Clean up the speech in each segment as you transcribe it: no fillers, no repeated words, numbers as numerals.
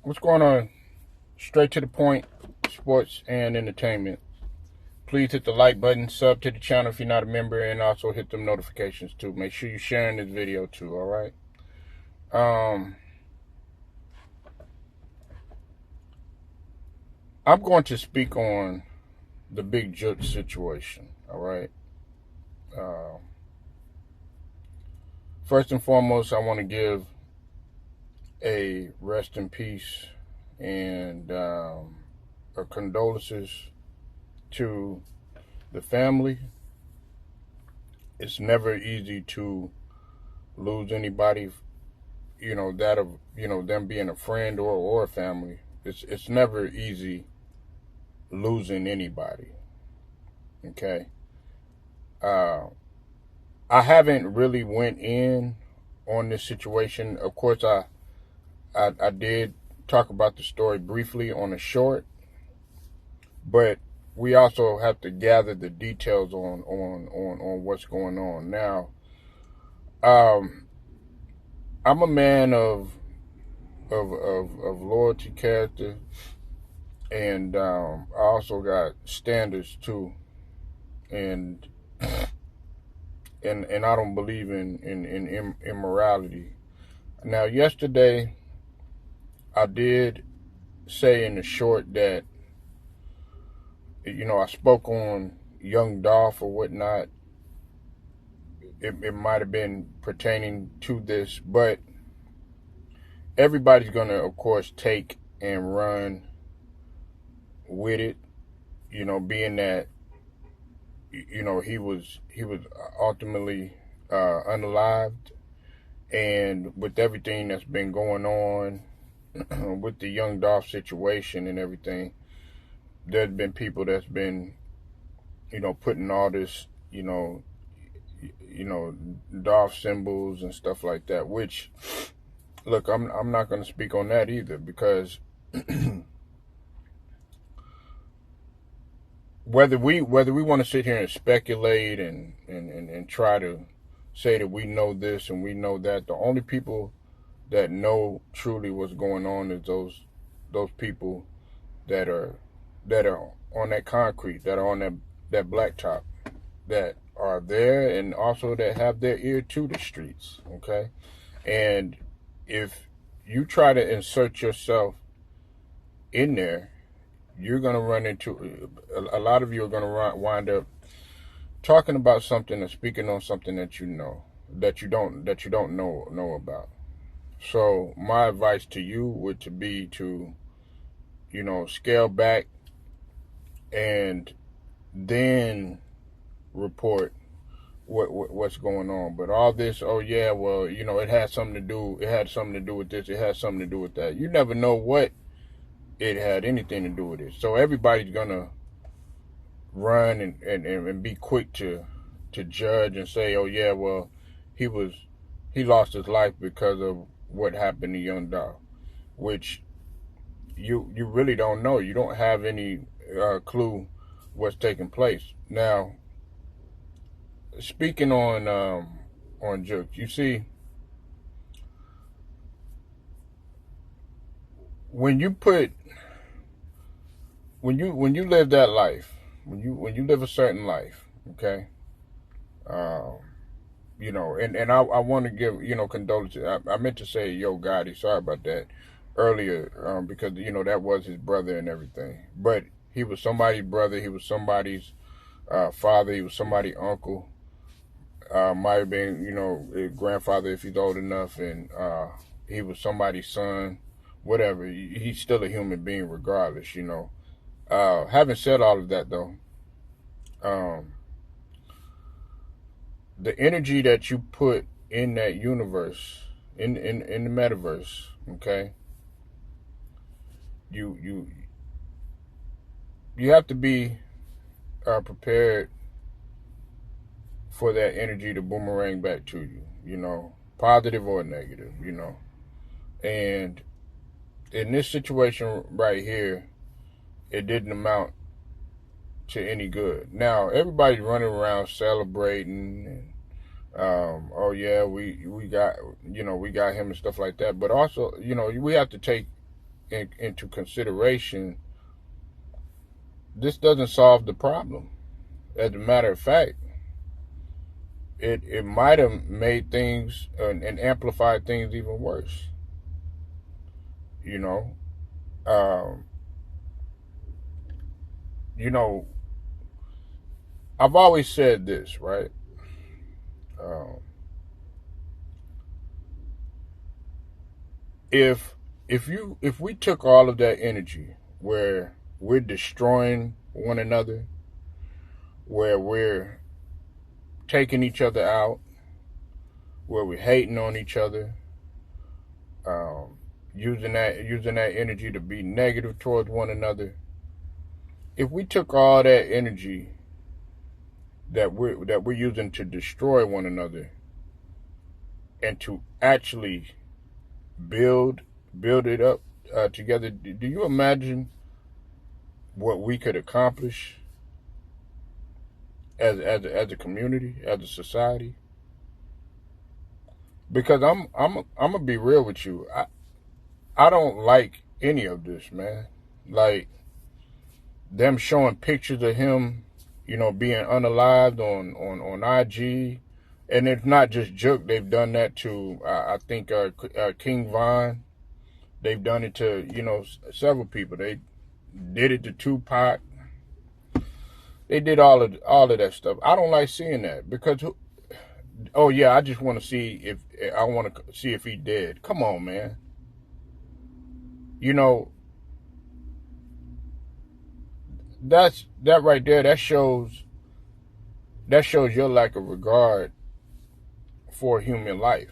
What's going on? Straight to the point, sports and entertainment. Please hit the like button, sub to the channel if you're not a member, and also hit them notifications too. Make sure you're sharing this video too, alright? I'm going to speak on the big Jook situation, alright? First and foremost, I want to give a rest in peace and a condolences to the family. It's never easy to lose anybody, that of, them being a friend or a family. It's never easy losing anybody. Okay. I haven't really went in on this situation. Of course, I did talk about the story briefly on a short, but we also have to gather the details on what's going on now. I'm a man of loyalty, character, and I also got standards too, and I don't believe in immorality. Now, yesterday, I did say in the short that I spoke on young Dolph or whatnot. It might have been pertaining to this, but everybody's gonna, of course, take and run with it. Being that he was ultimately unalived, and with everything that's been going on with the young Dolph situation and everything, there's been people that's been putting all this Dolph symbols and stuff like that. Which, look, I'm not going to speak on that either, because whether we want to sit here and speculate and try to say that we know this and we know that, the only people that know truly what's going on is those people that are on that concrete, that are on that blacktop, that are there, and also that have their ear to the streets. Okay, and if you try to insert yourself in there, you're going to run into a lot of you are going to wind up talking about something or speaking on something that you don't know about. So my advice to you would to be to scale back and then report what's going on. But all this, oh yeah, well, it had something to do with this, it had something to do with that. You never know what it had anything to do with it. So everybody's gonna run and be quick to judge and say, oh yeah, well, he lost his life because of what happened to young Dolph, which you really don't know. You don't have any clue what's taking place. Now, speaking on Jook, you see, when you live that life, when you live a certain life, okay, and I want to give condolences. I meant to say Yo Gotti, sorry about that earlier, because that was his brother and everything, but he was somebody's brother, he was somebody's father, he was somebody's uncle, might have been a grandfather if he's old enough, and he was somebody's son, whatever. He's still a human being regardless. Having said all of that, though, the energy that you put in that universe, in the metaverse, okay, you have to be prepared for that energy to boomerang back to you, positive or negative, and in this situation right here, it didn't amount to any good. Now everybody's running around celebrating and oh yeah, we got him and stuff like that. But also, we have to take into consideration, this doesn't solve the problem. As a matter of fact, it might have made things and amplified things even worse. You know, um, you know, I've always said this, right? Um, if if we took all of that energy where we're destroying one another, where we're taking each other out, where we're hating on each other, um, using that energy to be negative towards one another. If we took all that energy that we're using to destroy one another and to actually build build it up together, do you imagine what we could accomplish as a community, as a society? Because I'm gonna be real with you. I don't like any of this, man. Like them showing pictures of him, being unalived on IG, and it's not just Jook. They've done that to I think King Von. They've done it to several people. They did it to Tupac. They did all of that stuff. I don't like seeing that because oh yeah, I just want to see if he dead. Come on, man. You know that right there. That shows your lack of regard for human life.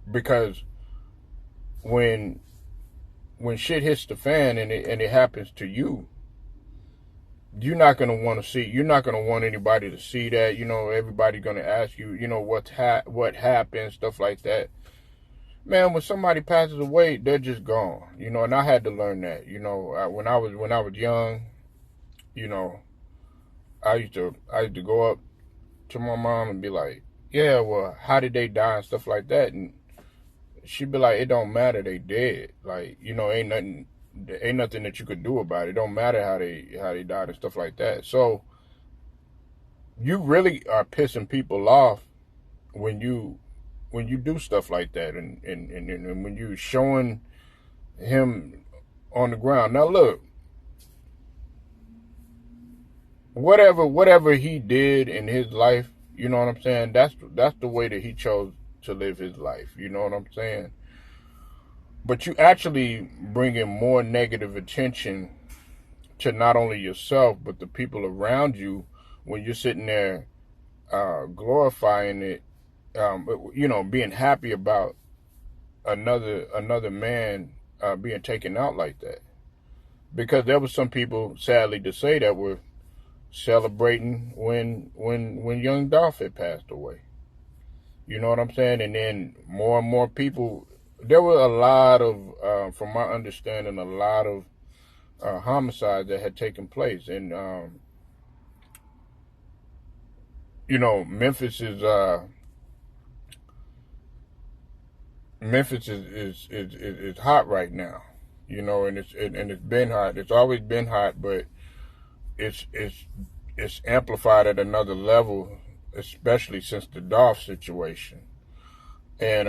Because when shit hits the fan and it happens to you, you're not gonna want to see. You're not gonna want anybody to see that. Everybody's gonna ask you. What happened, stuff like that. Man, when somebody passes away, they're just gone. And I had to learn that. When I was young, you know, I used to go up to my mom and be like, yeah, well, how did they die and stuff like that, and she'd be like, it don't matter, they dead. Like, ain't nothing that you could do about it. It don't matter how they died and stuff like that. So you really are pissing people off when you do stuff like that, and when you showing him on the ground. Now look, whatever he did in his life, you know what I'm saying? That's the way that he chose to live his life. You know what I'm saying? But you actually bringing more negative attention to not only yourself but the people around you when you're sitting there glorifying it, being happy about another man being taken out like that. Because there was some people, sadly to say, that were celebrating when young Dolph had passed away. You know what I'm saying? And then more and more people. There were a lot of, from my understanding, a lot of homicides that had taken place, and Memphis is hot right now. And it's been hot. It's always been hot, but it's amplified at another level, especially since the Dolph situation. And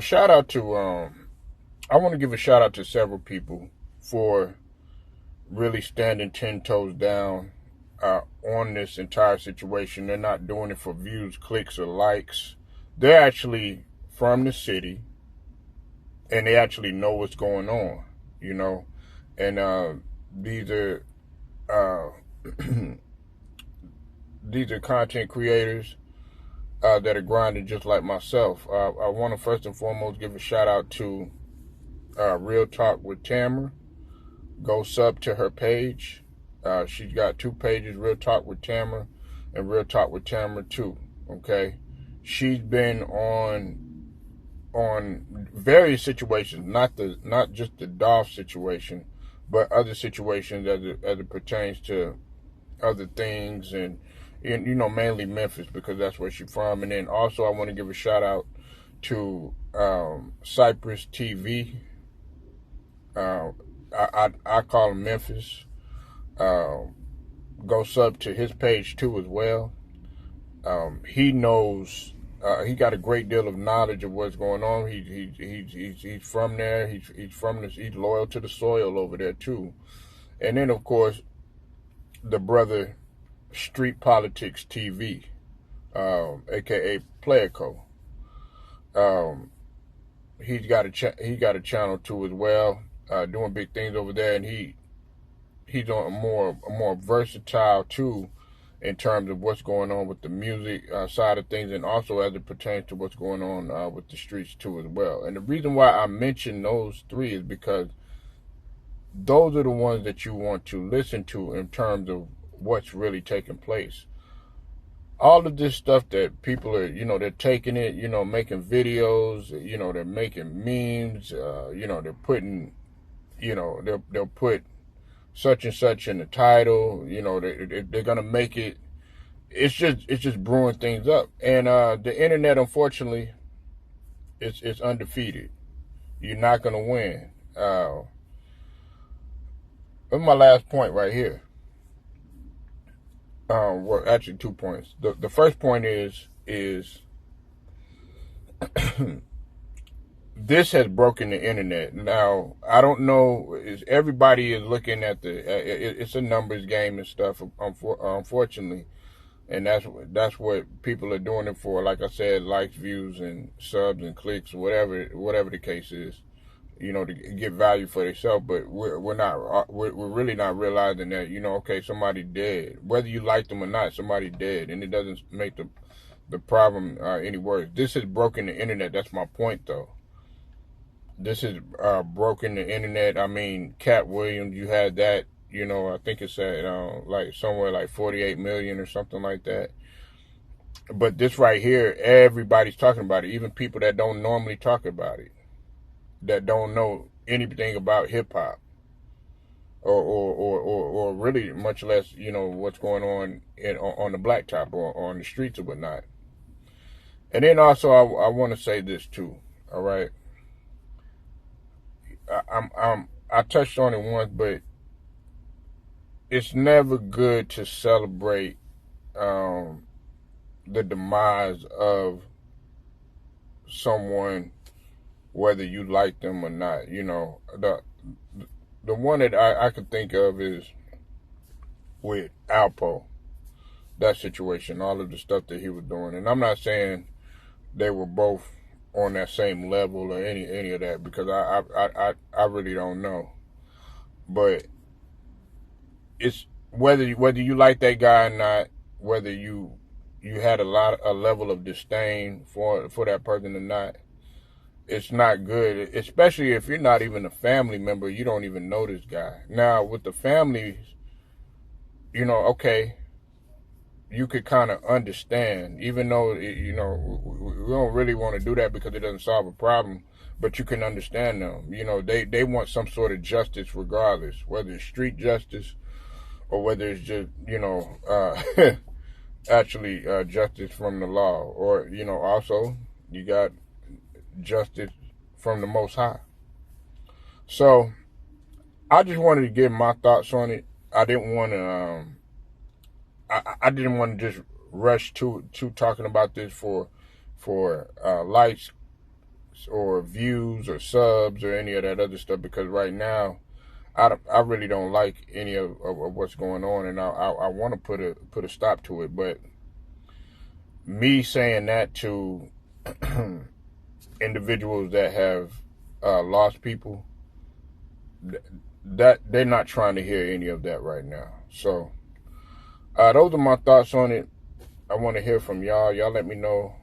shout out to I want to give a shout out to several people for really standing 10 toes down on this entire situation. They're not doing it for views, clicks, or likes. They're actually from the city, and they actually know what's going on, and these are these are content creators that are grinding just like myself. I want to first and foremost give a shout out to Real Talk with Tamara. Go sub to her page. She's got 2 pages, Real Talk with Tamara and Real Talk with Tamara 2. Okay, she's been on various situations, not just the Dolph situation, but other situations as it pertains to other things, and mainly Memphis, because that's where she's from. And then also I want to give a shout out to Cypress TV. I call him Memphis. Go sub to his page too as well. He knows. He got a great deal of knowledge of what's going on. He's from there. He's from this. He's loyal to the soil over there too. And then of course the brother Street Politics TV, aka Playco. He's got a channel too as well, doing big things over there, and he's on a more versatile too in terms of what's going on with the music side of things, and also as it pertains to what's going on with the streets too as well. And the reason why I mention those three is because those are the ones that you want to listen to in terms of what's really taking place. All of this stuff that people are, they're taking it, making videos, they're making memes, they're putting, they'll put such and such in the title, they're gonna make it. It's just brewing things up, and the internet, unfortunately, it's undefeated. You're not gonna win. That's my last point right here. Well, actually, 2 points. The first point is this has broken the internet. Now, I don't know. Everybody is looking at it's a numbers game and stuff, unfortunately, and that's what people are doing it for. Like I said, likes, views, and subs and clicks, whatever the case is. To get value for themselves, but we're really not realizing that, okay, somebody dead. Whether you like them or not, somebody dead, and it doesn't make the problem any worse. This has broken the internet. That's my point, though. This has broken the internet. I mean, Cat Williams, you had that, I think it's at like somewhere like 48 million or something like that. But this right here, everybody's talking about it, even people that don't normally talk about it, that don't know anything about hip hop, or really much less, what's going on on the blacktop or on the streets or whatnot. And then also, I want to say this too. All right, I touched on it once, but it's never good to celebrate the demise of someone, whether you like them or not. The one that I could think of is with Alpo, that situation, all of the stuff that he was doing. And I'm not saying they were both on that same level or any of that, because I really don't know. But it's whether you like that guy or not, whether you had a level of disdain for that person or not, it's not good, especially if you're not even a family member. You don't even know this guy. Now, with the families, okay, you could kind of understand, even though, we don't really want to do that because it doesn't solve a problem, but you can understand them. They want some sort of justice regardless, whether it's street justice or whether it's just, actually justice from the law, or, also you got justice from the Most High. So I just wanted to give my thoughts on it. I didn't want to I didn't want to just rush to talking about this for likes or views or subs or any of that other stuff, because right now I really don't like any of what's going on, and I want to put a stop to it. But me saying that to individuals that have lost people, that they're not trying to hear any of that right now. So those are my thoughts on it. I want to hear from y'all. Y'all let me know